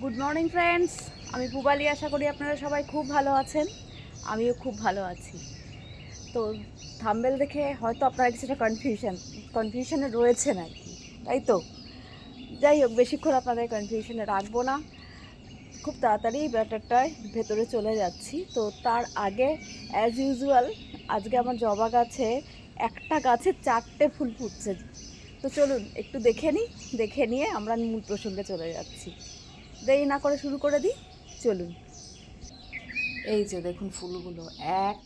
Good morning friends, আমি পুবালি। আশা করি আপনারা সবাই খুব ভালো আছেন। আমিও খুব ভালো আছি। তো থাম্বনেল দেখে হয়তো আপনারা কিছুটা কনফিউশনে রয়েছেন আর কি, তাই তো? যাই হোক, বেশিক্ষণ আপনাদের কনফিউশনে রাখবো না। খুব তাড়াতাড়ি ব্যাটারটায় ভেতরে চলে যাচ্ছি। তো তার আগে অ্যাজ ইউজুয়াল আজকে আমার জবা গাছে একটা গাছে 4টে ফুল ফুটছে। তো চলুন একটু দেখে নিই, দেখে নিয়ে আমরা মূল প্রসঙ্গে চলে যাচ্ছি। দেরি না করে শুরু করে দিই, চলুন। এই যে দেখুন ফুলগুলো, এক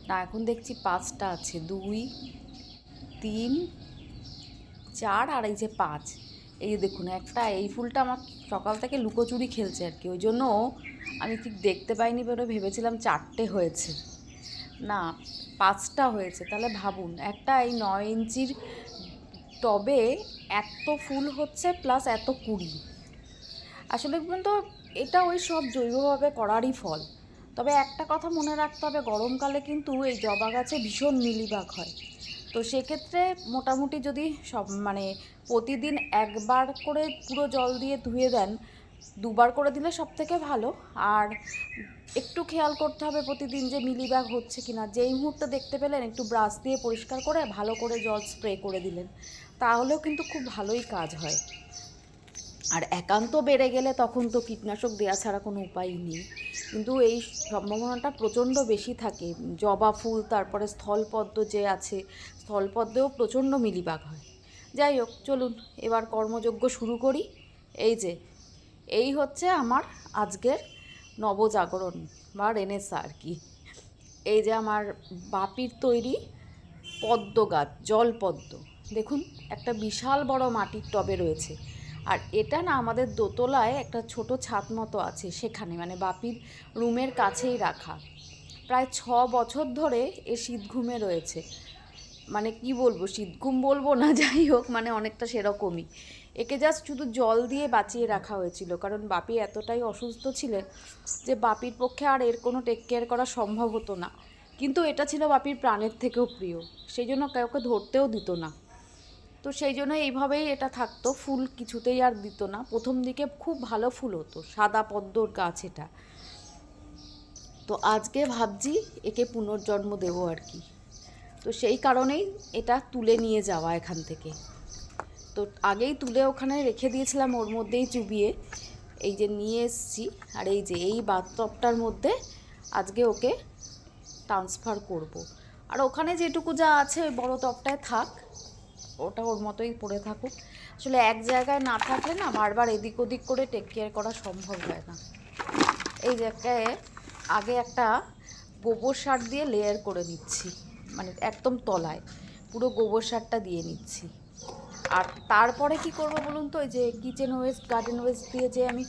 না, এখন দেখছি 5টা আছে, 2, 3, 4 আর এই যে 5। এই যে দেখুন একটা, এই ফুলটা আমার সকাল থেকে লুকোচুরি খেলছে আর কি, ওই জন্য আমি ঠিক দেখতে পাইনি, বলে ভেবেছিলাম 4টে হয়েছে। না, 5টা হয়েছে। তাহলে ভাবুন, একটা এই 9 ইঞ্চির টবে এত ফুল হচ্ছে, প্লাস এত কুড়ি। আসলে কিন্তু এটা ওই সব জৈবভাবে করারই ফল। তবে একটা কথা মনে রাখতে হবে, গরমকালে কিন্তু এই জবা গাছে ভীষণ মিলিবাগ হয়। তো সেক্ষেত্রে মোটামুটি যদি সব প্রতিদিন একবার করে পুরো জল দিয়ে ধুয়ে দেন, 2বার করে দিলে সব থেকে ভালো। আর একটু খেয়াল করতে হবে প্রতিদিন যে মিলিবাগ হচ্ছে কিনা। যেই মুহূর্তে দেখতে পেলেন, একটু ব্রাশ দিয়ে পরিষ্কার করে ভালো করে জল স্প্রে করে দিলেন, তাহলেও কিন্তু খুব ভালোই কাজ হয়। আর একান্ত বেড়ে গেলে তখন তো কীটনাশক দেওয়া ছাড়া কোনো উপায়ই নেই। কিন্তু এই সম্ভাবনাটা প্রচণ্ড বেশি থাকে। জবা ফুল, তারপরে স্থলপদ্ম যে আছে, স্থলপদ্মেও প্রচণ্ড মিলিবাগ হয়। যাই হোক, চলুন এবার কর্মযজ্ঞ শুরু করি। এই যে, এই হচ্ছে আমার আজকের নবজাগরণ বা রেনেসা আর কি। এই যে আমার বাপির তৈরি পদ্ম গাছ, জলপদ্ম। দেখুন, একটা বিশাল বড় মাটির টবে রয়েছে। আর এটা না, আমাদের দোতলায় একটা ছোট ছাদ মতো আছে, সেখানে বাপির রুমের কাছেই রাখা। প্রায় 6 বছর ধরে এ শীতঘুমে রয়েছে। কি বলবো, শীতঘুম বলবো না, যাই হোক, অনেকটা সেরকমই। একে জাস্ট শুধু জল দিয়ে বাঁচিয়ে রাখা হয়েছিল, কারণ বাপি এতটাই অসুস্থ ছিলেন যে বাপির পক্ষে আর এর কোনো টেক কেয়ার করা সম্ভব হতো না। কিন্তু এটা ছিল বাপির প্রাণের থেকেও প্রিয়, সেই জন্য কাউকে ধরতেও দিত না। তো সেই জন্য এইভাবেই এটা থাকতো, ফুল কিছুতেই আর দিত না। প্রথম দিকে খুব ভালো ফুল হতো, সাদা পদ্মর গাছ এটা। তো আজকে ভাবছি একে পুনর্জন্ম দেবো আর কি। তো সেই কারণেই এটা তুলে নিয়ে যাওয়া এখান থেকে। তো আগেই তুলে ওখানে রেখে দিয়েছিলাম, ওর মধ্যেই চুবিয়ে। এই যে নিয়ে এসছি, আর এই যে এই বাথটবটার মধ্যে আজকে ওকে ট্রান্সফার করব। আর ওখানে যেটুকু যা আছে ওই বড় টবটায় থাক, ওটা ওর মতোই পড়ে থাকুক। আসলে এক জায়গায় না থাকলে না, বারবার এদিক ওদিক করে টেক কেয়ার করা সম্ভব হয় না। এই যে আগে একটা গোবর সার দিয়ে লেয়ার করে নিচ্ছি, একদম তলায় পুরো গোবর সারটা দিয়ে নিচ্ছি। আর তারপরে কি করব বলুন তো, ওই যে কিচেন ওয়েস্ট, গার্ডেন ওয়েস্ট দিয়ে যে আমি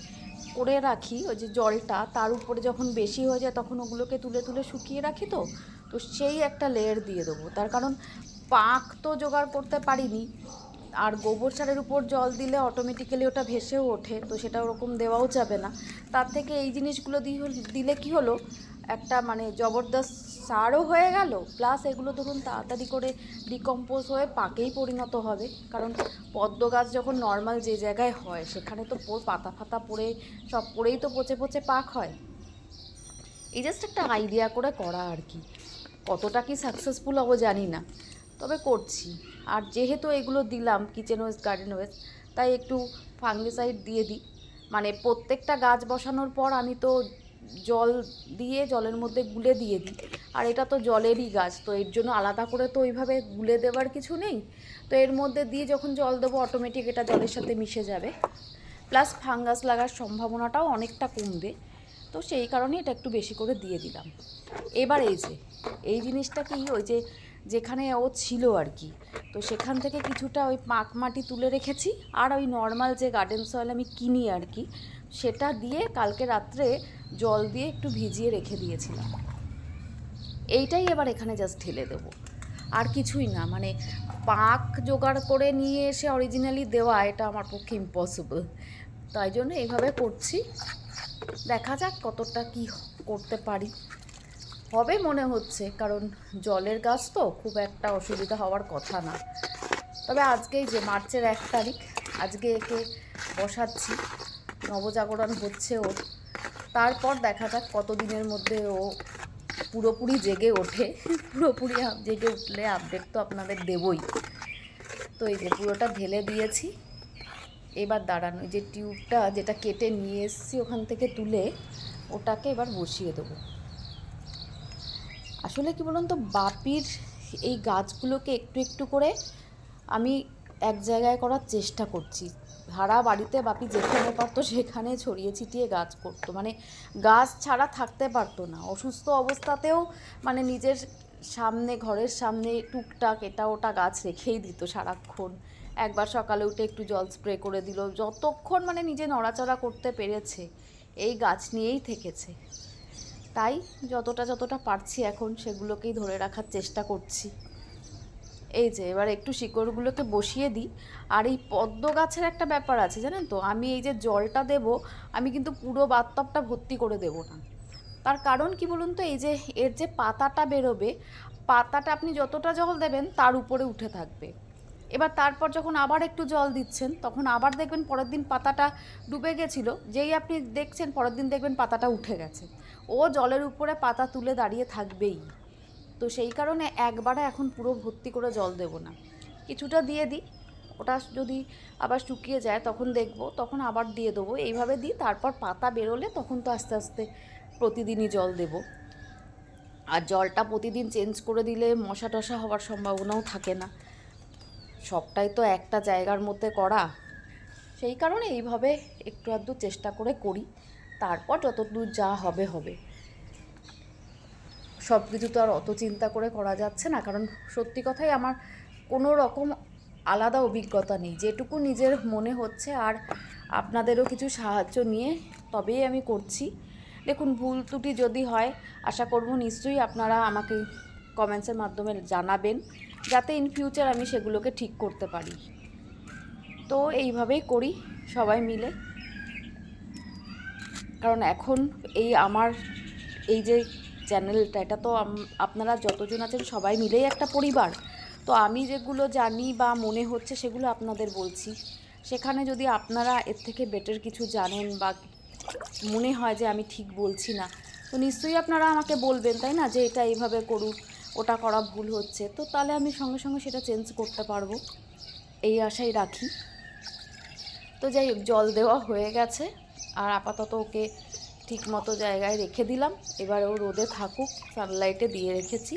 করে রাখি, ওই যে জলটা তার উপরে যখন বেশি হয়ে যায় তখন ওগুলোকে তুলে তুলে শুকিয়ে রাখি। তো তো সেই একটা লেয়ার দিয়ে দেবো। তার কারণ পাঁক তো জোগাড় করতে পারিনি, আর গোবর সারের উপর জল দিলে অটোমেটিক্যালি ওটা ভেসেও ওঠে, তো সেটা ওরকম দেওয়াও যাবে না। তার থেকে এই জিনিসগুলো দিলে কি হলো, একটা জবরদস্ত সারও হয়ে গেল, প্লাস এগুলো ধরুন তাড়াতাড়ি করে ডিকম্পোজ হয়ে পাকেই পরিণত হবে। কারণ পদ্ম গাছ যখন নর্মাল যে জায়গায় হয়, সেখানে তো পাতা ফাতা পড়ে সব পড়েই তো পচে পচে পাক হয়। এই জাস্ট একটা আইডিয়া করে করা আর কি। কতটা কি সাকসেসফুল হবো জানি না, তবে করছি। আর যেহেতু এগুলো দিলাম কিচেন ওয়েস্ট, গার্ডেন ওয়েস্ট, তাই একটু ফাঙ্গিসাইড দিয়ে দিই। প্রত্যেকটা গাছ বসানোর পর আমি তো জল দিয়ে জলের মধ্যে গুলে দিয়ে দিই। আর এটা তো জলেরই গাছ, তো এর জন্য আলাদা করে তো ওইভাবে গুলে দেওয়ার কিছু নেই। তো এর মধ্যে দিয়ে যখন জল দেবো, অটোমেটিক এটা জলের সাথে মিশে যাবে, প্লাস ফাঙ্গাস লাগার সম্ভাবনাটাও অনেকটা কমবে। তো সেই কারণে এটা একটু বেশি করে দিয়ে দিলাম। এবার এই যে এই জিনিসটা কি, ওই যে যেখানে ও ছিল আর কি, তো সেখান থেকে কিছুটা ওই পাঁক মাটি তুলে রেখেছি। আর ওই নর্মাল যে গার্ডেন সয়েল আমি কিনি আর কি, সেটা দিয়ে কালকে রাত্রে জল দিয়ে একটু ভিজিয়ে রেখে দিয়েছিলাম। এইটাই এবার এখানে জাস্ট ঢেলে দেবো, আর কিছুই না। পাঁক জোগাড় করে নিয়ে এসে অরিজিনালি দেওয়া, এটা আমার পক্ষে ইম্পসিবল। তাই জন্য এইভাবে করছি, দেখা যাক কতটা কি করতে পারি। হবে মনে হচ্ছে, কারণ জলের গাছ তো খুব একটা অসুবিধা হওয়ার কথা না। তবে আজকেই যে মার্চের 1 তারিখ, আজকে একে বসাচ্ছি। নবজাগরণ হচ্ছে ওর। তারপর দেখা যাক কতদিনের মধ্যে ও পুরোপুরি জেগে ওঠে। পুরোপুরি জেগে উঠলে আপডেট তো আপনাদের দেবই। তো এই যে পুরোটা ঢেলে দিয়েছি। এবার দাঁড়ানো, যে টিউবটা যেটা কেটে নিয়ে এসেছি ওখান থেকে তুলে ওটাকে এবার বসিয়ে দেবো। আসলে কি বলুন তো, বাপির এই গাছগুলোকে একটু একটু করে আমি এক জায়গায় করার চেষ্টা করছি। ভাড়া বাড়িতে বাপি যেখানে পারতো সেখানে ছড়িয়ে ছিটিয়ে গাছ করতো, মানে গাছ ছাড়া থাকতে পারতো না। অসুস্থ অবস্থাতেও মানে নিজের সামনে, ঘরের সামনে টুকটাক এটা ওটা গাছ রেখেই দিত সারাক্ষণ। একবার সকালে উঠে একটু জল স্প্রে করে দিল, যতক্ষণ মানে নিজে নড়াচড়া করতে পেরেছে এই গাছ নিয়েই থেকেছে। তাই যতটা পারছি এখন সেগুলোকেই ধরে রাখার চেষ্টা করছি। এই যে এবার একটু শিকড়গুলোকে বসিয়ে দিই। আর এই পদ্ম গাছের একটা ব্যাপার আছে জানেন তো, আমি এই যে জলটা দেব, আমি কিন্তু পুরো বাথটবটা ভর্তি করে দেব না। তার কারণ কি বলুন তো, এই যে এর যে পাতাটা বেরোবে, পাতাটা আপনি যতটা জল দেবেন তার উপরে উঠে থাকবে। এবার তারপর যখন আবার একটু জল দিচ্ছেন তখন আবার দেখবেন পরের দিন পাতাটা ডুবে গেছিলো, যেই আপনি দেখছেন পরের দিন দেখবেন পাতাটা উঠে গেছে। ও জলের উপরে পাতা তুলে দাঁড়িয়ে থাকবেই। তো সেই কারণে একবারে এখন পুরো ভর্তি করে জল দেব না, কিছুটা দিয়ে দিই। ওটা যদি আবার শুকিয়ে যায় তখন দেখব, তখন আবার দিয়ে দেবো। এইভাবে দিই, তারপর পাতা বেরোলে তখন তো আস্তে আস্তে প্রতিদিনই জল দেব। আর জলটা প্রতিদিন চেঞ্জ করে দিলে মশা টশা হওয়ার সম্ভাবনাও থাকে না, সবটাই তো একটা জায়গার মধ্যে করা। সেই কারণে এইভাবে একটু আধটু চেষ্টা করে করি, তারপর যতদূর যা হবে হবে। সব কিছু তো আর অত চিন্তা করে করা যাচ্ছে না, কারণ সত্যি কথাই আমার কোনো রকম আলাদা অভিজ্ঞতা নেই। যেটুকু নিজের মনে হচ্ছে আর আপনাদেরও কিছু সাহায্য নিয়ে তবেই আমি করছি। দেখুন, ভুল ত্রুটি যদি হয় আশা করব নিশ্চয়ই আপনারা আমাকে কমেন্টসের মাধ্যমে জানাবেন, যাতে ইন ফিউচার আমি সেগুলোকে ঠিক করতে পারি। তো এইভাবেই করি সবাই মিলে, কারণ এখন এই আমার এই যে চ্যানেলটা, এটা তো আপনারা যতজন আছেন সবাই মিলেই একটা পরিবার। তো আমি যেগুলো জানি বা মনে হচ্ছে সেগুলো আপনাদের বলছি। সেখানে যদি আপনারা এর থেকে বেটার কিছু জানেন বা মনে হয় যে আমি ঠিক বলছি না, তো নিশ্চয়ই আপনারা আমাকে বলবেন, তাই না, যে এটা এইভাবে করুন, ওটা করা ভুল হচ্ছে। তো তাহলে আমি সঙ্গে সঙ্গে সেটা চেঞ্জ করতে পারবো, এই আশাই রাখি। তো যাই হোক, জল দেওয়া হয়ে গেছে আর আপাতত ওকে ঠিক মতো জায়গায় রেখে দিলাম। এবার ও রোদে থাকুক, সানলাইটে দিয়ে রেখেছি।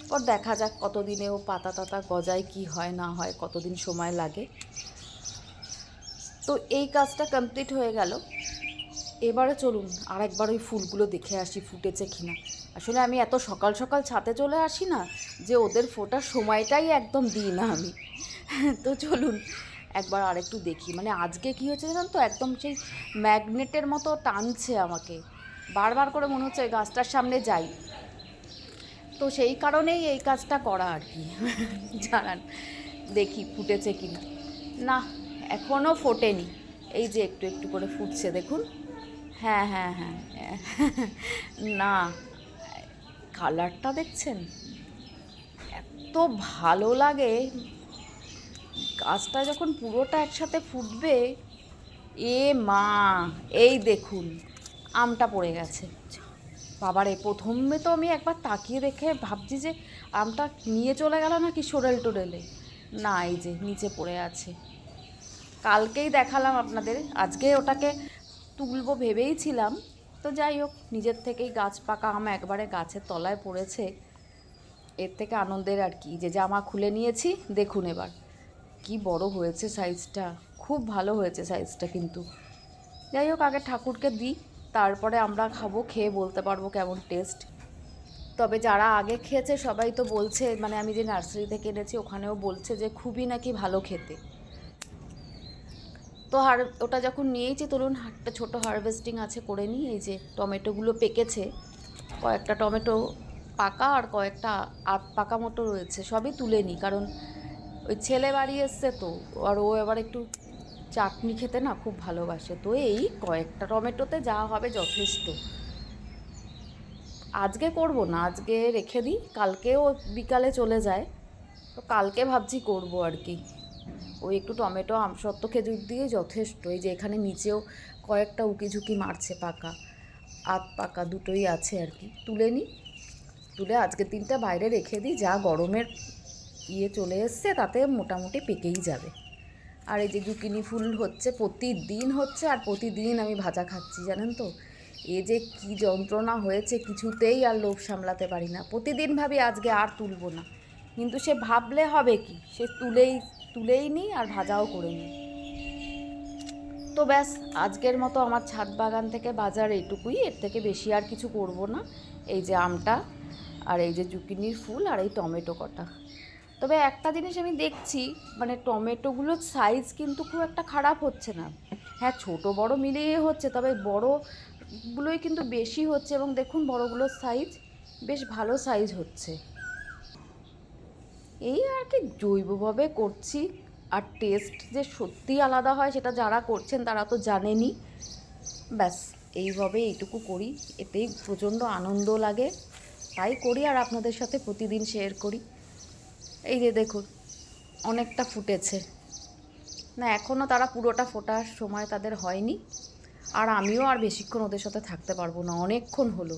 পর দেখা যাক কতদিনে ও পাতা টাতা গজায়, কি হয় না হয়, কতদিন সময় লাগে। তো এই কাজটা কমপ্লিট হয়ে গেল। এবারে চলুন আরেকবার ওই ফুলগুলো দেখে আসি ফুটেছে কিনা। আসলে আমি এত সকাল সকাল ছাদে চলে আসি না, যে ওদের ফোটার সময়টাই একদম দিই না আমি। তো চলুন একবার আরেকটু দেখি। মানে আজকে কী হচ্ছে জানেন তো, একদম সেই ম্যাগনেটের মতো টানছে আমাকে, বারবার করে মনে হচ্ছে ওই গাছটার সামনে যাই। তো সেই কারণেই এই কাজটা করা আর কি। জানান, দেখি ফুটেছে কি না। না, এখনও ফোটেনি। এই যে একটু একটু করে ফুটছে দেখুন। হ্যাঁ হ্যাঁ হ্যাঁ, না, কালারটা দেখছেন, এত ভালো লাগে। গাছটা যখন পুরোটা একসাথে ফুটবে, এ মা, এই দেখুন আমটা পড়ে গেছে। বাবারে, প্রথমে তো আমি একবার তাকিয়ে দেখে ভাবছি যে আমটা নিয়ে চলে গেল না কি সরেল টোরেলে, না, এই যে নিচে পড়ে আছে। কালকেই দেখালাম আপনাদের, আজকে ওটাকে তুলবো ভেবেইছিলাম। তো যাই হোক, নিজের থেকেই গাছ পাকা আম একবারে গাছের তলায় পড়েছে, এর থেকে আনন্দের আর কি। যে জামা খুলে নিয়েছি, দেখুন এবার কি বড় হয়েছে সাইজটা, খুব ভালো হয়েছে সাইজটা। কিন্তু যাই হোক, আগে ঠাকুরকে দিই, তারপরে আমরা খাবো, খেয়ে বলতে পারবো কেমন টেস্ট। তবে যারা আগে খেয়েছে সবাই তো বলছে, মানে আমি যে নার্সারি থেকে এনেছি ওখানেও বলছে যে খুবই নাকি ভালো খেতে। তো ওটা যখন নিয়েছি, ধরুন একটা ছোটো হারভেস্টিং আছে করে নিই। এই যে টমেটোগুলো পেকেছে, কয়েকটা টমেটো পাকা আর কয়েকটা আধ পাকা মতো রয়েছে, সবই তুলে নিই। কারণ ওই ছেলে বাড়ি এসছে তো, আর ও এবার একটু চাটনি খেতে না খুব ভালোবাসে। তো এই কয়েকটা টমেটোতে যা হবে যথেষ্ট। আজকে করব না, আজকে রেখে দিই, কালকেও বিকালে চলে যায়, তো কালকে ভাবছি করব আর কি। ওই একটু টমেটো আমসত্ত্ব খেজুর দিয়ে যথেষ্ট। এই যে এখানে নিচেও কয়েকটা উকিঝুঁকি মারছে, পাকা আধ পাকা দুটোই আছে আর কি। তুলে নিই, তুলে আজকের দিনটা বাইরে রেখে দিই, যা গরমের চলে এসছে তাতে মোটামুটি পেকেই যাবে। আর এই যে জুকিনি ফুল হচ্ছে, প্রতিদিন হচ্ছে, আর প্রতিদিন আমি ভাজা খাচ্ছি, জানেন তো। এ যে কী যন্ত্রণা হয়েছে, কিছুতেই আর লোভ সামলাতে পারি না। প্রতিদিন ভাবি আজকে আর তুলব না, কিন্তু সে ভাবলে হবে কি, সে তুলেই নিই আর ভাজাও করে নিই। তো ব্যাস, আজকের মতো আমার ছাদ বাগান থেকে বাজার এইটুকুই, এর থেকে বেশি আর কিছু করব না। এই যে আমটা, আর এই যে জুকিনির ফুল, আর এই টমেটো কটা। তবে একটা জিনিস আমি দেখছি, মানে টমেটোগুলোর সাইজ কিন্তু খুব একটা খারাপ হচ্ছে না। হ্যাঁ, ছোট বড় মিলিয়ে হচ্ছে, তবে বড়গুলোই কিন্তু বেশি হচ্ছে, এবং দেখুন বড়গুলোর সাইজ বেশ ভালো সাইজ হচ্ছে। এই আর কি, জৈবভাবে করছি, আর টেস্ট যে সত্যি আলাদা হয় সেটা যারা করছেন তারা তো জানেনই। ব্যাস, এইভাবে এইটুকু করি, এতেই প্রচণ্ড আনন্দ লাগে, তাই করি আর আপনাদের সাথে প্রতিদিন শেয়ার করি। এই যে দেখুন, অনেকটা ফুটেছে না, এখনও তারা পুরোটা ফোটার সময় তাদের হয়নি। আর আমিও আর বেশিক্ষণ ওদের সাথে থাকতে পারবো না, অনেকক্ষণ হলো।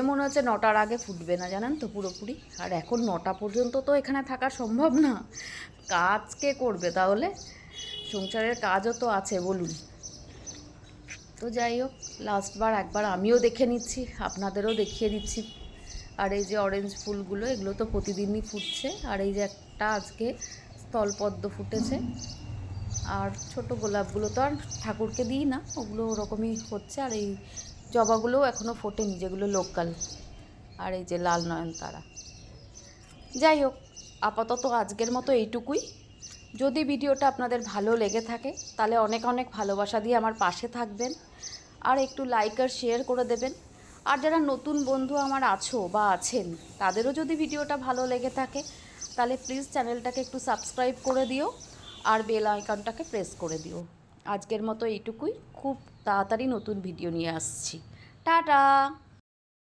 মনে হচ্ছে 9টার আগে ফুটবে না, জানেন তো, পুরোপুরি। আর এখন 9টা পর্যন্ত তো এখানে থাকা সম্ভব না, কাজ কে করবে তাহলে? সংসারের কাজও তো আছে, বলুন। তো যাই হোক, লাস্টবার একবার আমিও দেখে নিচ্ছি, আপনাদেরও দেখিয়ে দিচ্ছি। আর এই যে অরেঞ্জ ফুলগুলো, এগুলো তো প্রতিদিনই ফুটছে। আর এই যে একটা আজকে স্থলপদ্ম ফুটেছে। আর ছোট গোলাপগুলো তো আর ঠাকুরকে দিই না, ওগুলো ওরকমই হচ্ছে। আর এই জবাগুলোও এখনও ফোটেনি, যেগুলো লোকাল। আর এই যে লাল নয়নতারা। যাই হোক, আপাতত আজকের মতো এইটুকুই। যদি ভিডিওটা আপনাদের ভালো লেগে থাকে তাহলে অনেক অনেক ভালোবাসা দিয়ে আমার পাশে থাকবেন, আর একটু লাইক আর শেয়ার করে দেবেন। আর যারা নতুন বন্ধু আমার আছো বা আছেন, তাদেরও যদি ভিডিওটা ভালো লেগে থাকে তাহলে প্লিজ চ্যানেলটাকে একটু সাবস্ক্রাইব করে দিও, আর বেল আইকনটাকে প্রেস করে দিও। আজকের মতো এইটুকুই, খুব তাড়াতাড়ি নতুন ভিডিও নিয়ে আসছি। টাটা।